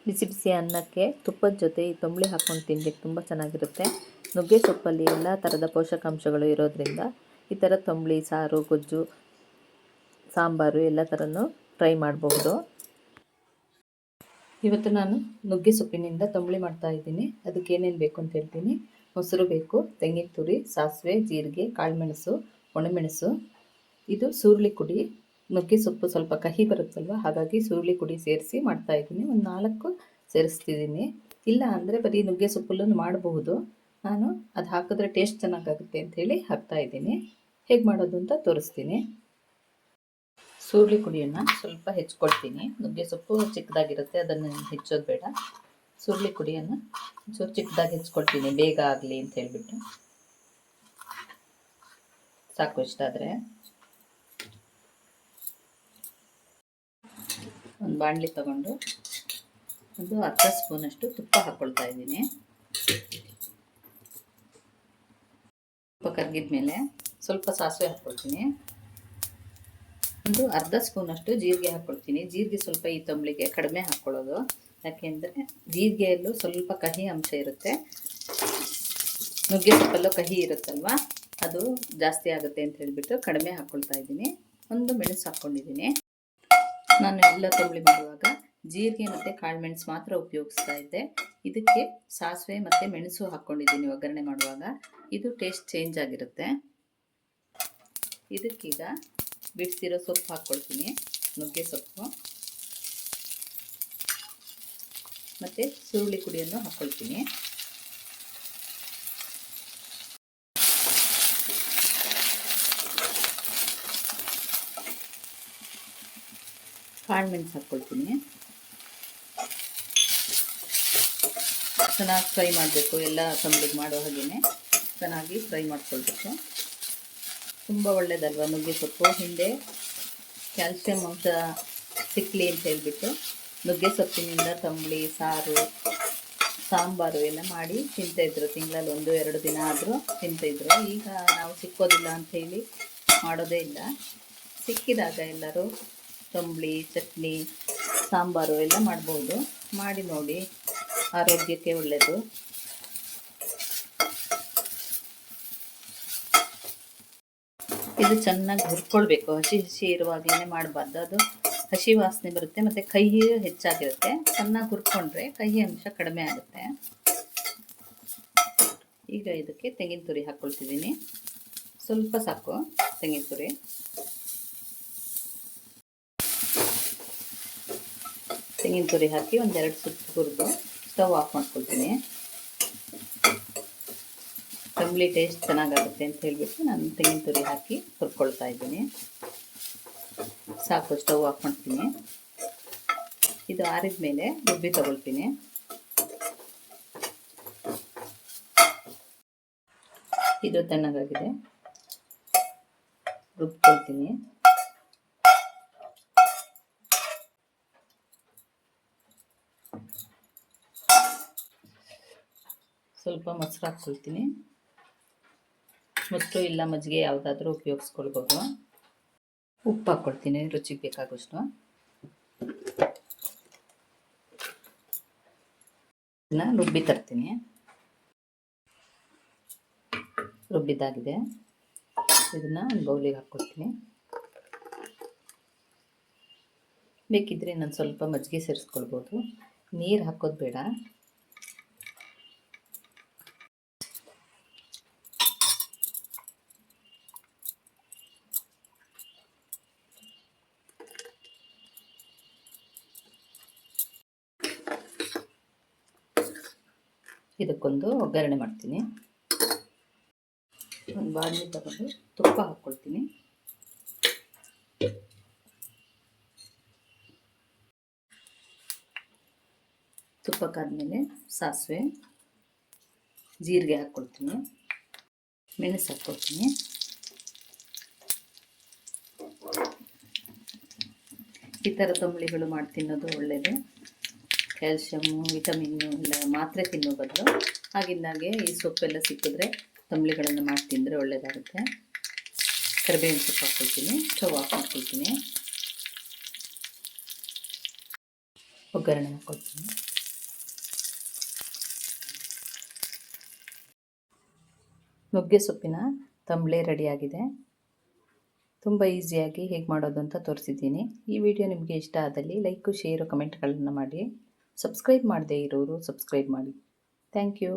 ಬಿಸಿ ಬಿಸಿ ಅನ್ನಕ್ಕೆ ತುಪ್ಪದ ಜೊತೆ ಈ ತಂಬುಳಿ ಹಾಕ್ಕೊಂಡು ತಿನ್ಲಿಕ್ಕೆ ತುಂಬ ಚೆನ್ನಾಗಿರುತ್ತೆ. ನುಗ್ಗೆ ಸೊಪ್ಪಲ್ಲಿ ಎಲ್ಲ ಥರದ ಪೋಷಕಾಂಶಗಳು ಇರೋದ್ರಿಂದ ಈ ಥರ ತಂಬುಳಿ, ಸಾರು, ಗೊಜ್ಜು, ಸಾಂಬಾರು ಎಲ್ಲ ಥರನೂ ಟ್ರೈ ಮಾಡಬಹುದು. ಇವತ್ತು ನಾನು ನುಗ್ಗೆ ಸೊಪ್ಪಿನಿಂದ ತಂಬುಳಿ ಮಾಡ್ತಾ ಇದ್ದೀನಿ. ಅದಕ್ಕೆ ಏನೇನು ಬೇಕು ಅಂತ ಹೇಳ್ತೀನಿ. ಮೊಸರು ಬೇಕು, ತೆಂಗಿನ ತುರಿ, ಸಾಸಿವೆ, ಜೀರಿಗೆ, ಕಾಳುಮೆಣಸು, ಒಣಮೆಣಸು. ಇದು ಸುರುಳಿ ಕುಡಿ. ನುಗ್ಗೆ ಸೊಪ್ಪು ಸ್ವಲ್ಪ ಕಹಿ ಬರುತ್ತಲ್ವ, ಹಾಗಾಗಿ ಸುರುಳಿ ಕುಡಿ ಸೇರಿಸಿ ಮಾಡ್ತಾಯಿದ್ದೀನಿ. ಒಂದು 4 ಸೇರಿಸ್ತಿದ್ದೀನಿ. ಇಲ್ಲ ಅಂದರೆ ಬರೀ ನುಗ್ಗೆ ಸೊಪ್ಪಲ್ಲೂ ಮಾಡಬಹುದು. ನಾನು ಅದು ಹಾಕಿದ್ರೆ ಟೇಸ್ಟ್ ಚೆನ್ನಾಗಾಗುತ್ತೆ ಅಂಥೇಳಿ ಹಾಕ್ತಾಯಿದ್ದೀನಿ. ಹೇಗೆ ಮಾಡೋದು ಅಂತ ತೋರಿಸ್ತೀನಿ. ಸುರುಳಿ ಕುಡಿಯನ್ನು ಸ್ವಲ್ಪ ಹೆಚ್ಕೊಳ್ತೀನಿ. ನುಗ್ಗೆ ಸೊಪ್ಪು ಚಿಕ್ಕದಾಗಿರುತ್ತೆ, ಅದನ್ನು ಹೆಚ್ಚೋದು ಬೇಡ. ಸುರುಳಿ ಕುಡಿಯನ್ನು ಸ್ವಲ್ಪ ಚಿಕ್ಕದಾಗಿ ಹೆಚ್ಕೊಳ್ತೀನಿ, ಬೇಗ ಆಗಲಿ ಅಂತ ಹೇಳ್ಬಿಟ್ಟು. ಸಾಕು ಇಷ್ಟಾದರೆ. ಒಂದು ಬಾಣಲಿ ತಗೊಂಡು ಒಂದು ಅರ್ಧ ಸ್ಪೂನಷ್ಟು ತುಪ್ಪ ಹಾಕ್ಕೊಳ್ತಾ ಇದ್ದೀನಿ. ತುಪ್ಪ ಕರಗಿದ ಮೇಲೆ ಸ್ವಲ್ಪ ಸಾಸಿವೆ ಹಾಕ್ಕೊಳ್ತೀನಿ. ಒಂದು ಅರ್ಧ ಸ್ಪೂನಷ್ಟು ಜೀರಿಗೆ ಹಾಕ್ಕೊಳ್ತೀನಿ. ಜೀರಿಗೆ ಸ್ವಲ್ಪ ಈ ತಂಬುಳಿಗೆ ಕಡಿಮೆ ಹಾಕ್ಕೊಳ್ಳೋದು, ಯಾಕೆಂದರೆ ಜೀರಿಗೆಯಲ್ಲೂ ಸ್ವಲ್ಪ ಕಹಿ ಅಂಶ ಇರುತ್ತೆ. ನುಗ್ಗೆ ಸೊಪ್ಪಲ್ಲೂ ಕಹಿ ಇರುತ್ತಲ್ವ, ಅದು ಜಾಸ್ತಿ ಆಗುತ್ತೆ ಅಂತ ಹೇಳಿಬಿಟ್ಟು ಕಡಿಮೆ ಹಾಕ್ಕೊಳ್ತಾ ಇದ್ದೀನಿ. ಒಂದು ಮೆಣಸು ಹಾಕ್ಕೊಂಡಿದ್ದೀನಿ. ನಾನು ಎಲ್ಲ ತಂಬುಳಿ ಮಾಡುವಾಗ ಜೀರಿಗೆ ಮತ್ತು ಕಾಳುಮೆಣಸು ಮಾತ್ರ ಉಪಯೋಗಿಸ್ತಾ ಇದ್ದೆ. ಇದಕ್ಕೆ ಸಾಸಿವೆ ಮತ್ತು ಮೆಣಸು ಹಾಕ್ಕೊಂಡಿದ್ದೀನಿ ಒಗ್ಗರಣೆ ಮಾಡುವಾಗ. ಇದು ಟೇಸ್ಟ್ ಚೇಂಜ್ ಆಗಿರುತ್ತೆ. ಇದಕ್ಕೀಗ ಬಿಡಿಸಿರೋ ಸೊಪ್ಪು ಹಾಕ್ಕೊಳ್ತೀನಿ. ನುಗ್ಗೆ ಸೊಪ್ಪು ಮತ್ತು ಸುರುಳಿ ಕುಡಿಯನ್ನು ಹಾಕ್ಕೊಳ್ತೀನಿ. ಕಾಳುಮೆಣಸು ಹಾಕ್ಕೊಳ್ತೀನಿ. ಚೆನ್ನಾಗಿ ಫ್ರೈ ಮಾಡಬೇಕು. ಎಲ್ಲ ತಂಬುಳಿಗೆ ಮಾಡೋ ಹಾಗೆಯೇ ಚೆನ್ನಾಗಿ ಫ್ರೈ ಮಾಡ್ಕೊಳ್ಬೇಕು. ತುಂಬ ಒಳ್ಳೆಯದಲ್ವ ನುಗ್ಗೆ ಸೊಪ್ಪು. ಹಿಂದೆ ಕ್ಯಾಲ್ಸಿಯಂ ಅಂಶ ಸಿಕ್ಕಲಿ ಅಂತ ಹೇಳ್ಬಿಟ್ಟು ನುಗ್ಗೆ ಸೊಪ್ಪಿನಿಂದ ತಂಬುಳಿ, ಸಾರು, ಸಾಂಬಾರು ಎಲ್ಲ ಮಾಡಿ ತಿಂತಾಯಿದ್ರು. ತಿಂಗಳಲ್ಲಿ 1-2 ದಿನ ಆದರೂ ತಿಂತಾಯಿದ್ರು. ಈಗ ನಾವು ಸಿಕ್ಕೋದಿಲ್ಲ ಅಂಥೇಳಿ ಮಾಡೋದೇ ಇಲ್ಲ. ಸಿಕ್ಕಿದಾಗ ಎಲ್ಲರೂ ತಂಬುಳಿ, ಚಟ್ನಿ, ಸಾಂಬಾರು ಎಲ್ಲ ಮಾಡ್ಬೋದು. ಮಾಡಿ ನೋಡಿ, ಆರೋಗ್ಯಕ್ಕೆ ಒಳ್ಳೆಯದು. ಇದು ಚೆನ್ನಾಗಿ ಹುರ್ಕೊಳ್ಬೇಕು. ಹಸಿ ಇರುವಾಗಲೇ ಮಾಡಬಾರ್ದು, ಅದು ಹಸಿ ವಾಸನೆ ಬರುತ್ತೆ ಮತ್ತು ಕಹಿ ಹೆಚ್ಚಾಗಿರುತ್ತೆ. ಚೆನ್ನಾಗಿ ಹುರ್ಕೊಂಡ್ರೆ ಕಹಿ ಅಂಶ ಕಡಿಮೆ ಆಗುತ್ತೆ. ಈಗ ಇದಕ್ಕೆ ತೆಂಗಿನ ತುರಿ ಹಾಕ್ಕೊಳ್ತಿದ್ದೀನಿ. ಸ್ವಲ್ಪ ಸಾಕು ತೆಂಗಿನ ತುರಿ. ತೆಂಗಿನ ತುರಿ ಹಾಕಿ 1-2 ಸುತ್ತು ಹುರಿದು ಸ್ಟವ್ ಆಫ್ ಮಾಡ್ಕೊಳ್ತೀನಿ. ತಂಬುಳಿ ಟೇಸ್ಟ್ ಚೆನ್ನಾಗಾಗುತ್ತೆ ಅಂತ ಹೇಳಿಬಿಟ್ಟು ನಾನು ತೆಂಗಿನ ತುರಿ ಹಾಕಿ ಹುರ್ಕೊಳ್ತಾ ಇದ್ದೀನಿ. ಸಾಕು, ಸ್ಟವ್ ಆಫ್ ಮಾಡ್ತೀನಿ. ಇದು ಆರಿದ ಮೇಲೆ ರುಬ್ಬಿ ತಗೊಳ್ತೀನಿ. ಇದು ತಣ್ಣಗಾಗಿದೆ, ರುಬ್ಕೊಳ್ತೀನಿ. ಸ್ವಲ್ಪ ಮೊಸರು ಹಾಕ್ಕೊಳ್ತೀನಿ. ಮೊಸರು ಇಲ್ಲ ಮಜ್ಜಿಗೆ ಯಾವುದಾದ್ರೂ ಉಪಯೋಗಿಸ್ಕೊಳ್ಬೋದು. ಉಪ್ಪು ಹಾಕ್ಕೊಳ್ತೀನಿ ರುಚಿಗೆ ಬೇಕಾಗುವಷ್ಟು. ಇದನ್ನ ರುಬ್ಬಿ ತರ್ತೀನಿ. ರುಬ್ಬಿದ್ದಾಗಿದೆ. ಇದನ್ನು ಒಂದು ಬೌಲಿಗೆ ಹಾಕ್ಕೊಳ್ತೀನಿ. ಬೇಕಿದ್ದರೆ ನಾನು ಸ್ವಲ್ಪ ಮಜ್ಜಿಗೆ ಸೇರಿಸ್ಕೊಳ್ಬೋದು. ನೀರು ಹಾಕೋದು ಬೇಡ. ಇದಕ್ಕೊಂದು ಒಗ್ಗರಣೆ ಮಾಡ್ತೀನಿ. ಒಂದು ಬಾಣಲಿ ತಗೊಂಡು ತುಪ್ಪ ಹಾಕ್ಕೊಳ್ತೀನಿ. ತುಪ್ಪಕ್ಕಾದ್ಮೇಲೆ ಸಾಸಿವೆ, ಜೀರಿಗೆ ಹಾಕ್ಕೊಳ್ತೀನಿ. ಮೆಣಸು ಹಾಕ್ಕೊಳ್ತೀನಿ. ಈ ಥರ ತಂಬುಳಿಗಳು ಮಾಡಿ ತಿನ್ನೋದು ಒಳ್ಳೆಯದು. ಕ್ಯಾಲ್ಶಿಯಮ್ಮು, ವಿಟಮಿನ್ನು ಎಲ್ಲ ಮಾತ್ರೆ ತಿನ್ನೋ ಬದಲು ಆಗಿಂದಾಗೆ ಈ ಸೊಪ್ಪೆಲ್ಲ ಸಿಕ್ಕಿದ್ರೆ ತಂಬುಳಿಗಳನ್ನು ಮಾಡಿ ತಿಂದರೆ ಒಳ್ಳೆಯದಾಗುತ್ತೆ. ಕರಿಬೇವಿನ ಸೊಪ್ಪು ಹಾಕ್ಕೊಳ್ತೀನಿ. ಸ್ಟವ್ ಆಫ್ ಮಾಡ್ಕೊಳ್ತೀನಿ. ಒಗ್ಗರಣೆ ಹಾಕ್ಕೊಳ್ತೀನಿ. ನುಗ್ಗೆ ಸೊಪ್ಪಿನ ತಂಬಳಿ ರೆಡಿಯಾಗಿದೆ. ತುಂಬ ಈಸಿಯಾಗಿ ಹೇಗೆ ಮಾಡೋದು ಅಂತ ತೋರಿಸಿದ್ದೀನಿ. ಈ ವಿಡಿಯೋ ನಿಮಗೆ ಇಷ್ಟ ಆದಲ್ಲಿ ಲೈಕು, ಶೇರು, ಕಮೆಂಟ್ಗಳನ್ನು ಮಾಡಿ. ಸಬ್ಸ್ಕ್ರೈಬ್ ಮಾಡದೇ ಇರೋರು ಸಬ್ಸ್ಕ್ರೈಬ್ ಮಾಡಿ. Thank you.